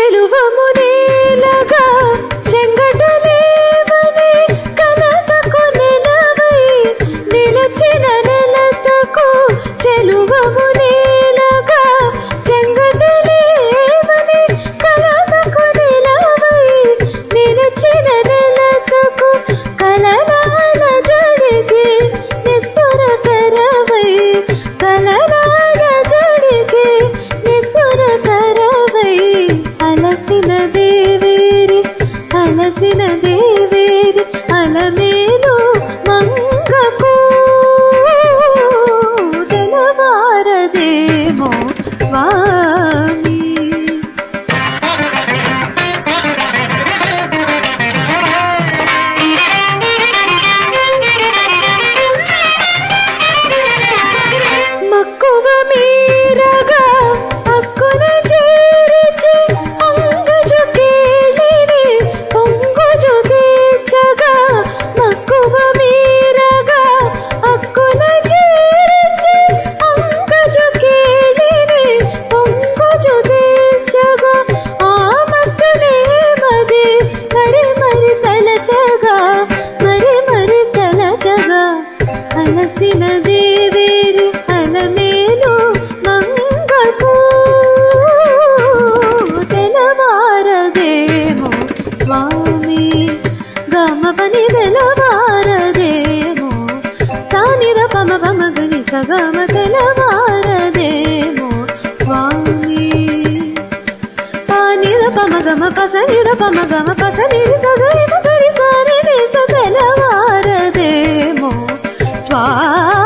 చెలువము నేలగా చెంగటలేవని కలతకు నెలవై నిలచిన నెలతకు చెలువము నేలగా చెంగటలేవని కలతకు నెలవై నిలచిన నెలతకు కలనాల జడికి నిత్తుర కరవై కలనాల జడికి నిత్తుర కరవై అలసిన దేవేరి అలమేలు మంగకు తెలవారదేమో స్వామి. మక్కువ మీరగా అక్కున చేరిచి అంగజు కేళిని పొంగుజు తీర్చగా మక్కువ మీరగా అక్కున చేరిచి అంగజు కేళిని పొంగుజు తీర్చగా ఆ మక్కునే మరి తలచగా అలసిన దేవేరి అలమేలు మంగకు తెలవారదేమో స్వామి. గమపని తెలవారదేమో సానిద పమగని సగమ తెలవారదేమో స్వామి. పానిద పమగమ పసనిద పమగమ పసనిది సగరి మగరి సారి తెలవారదేమో స్వామి.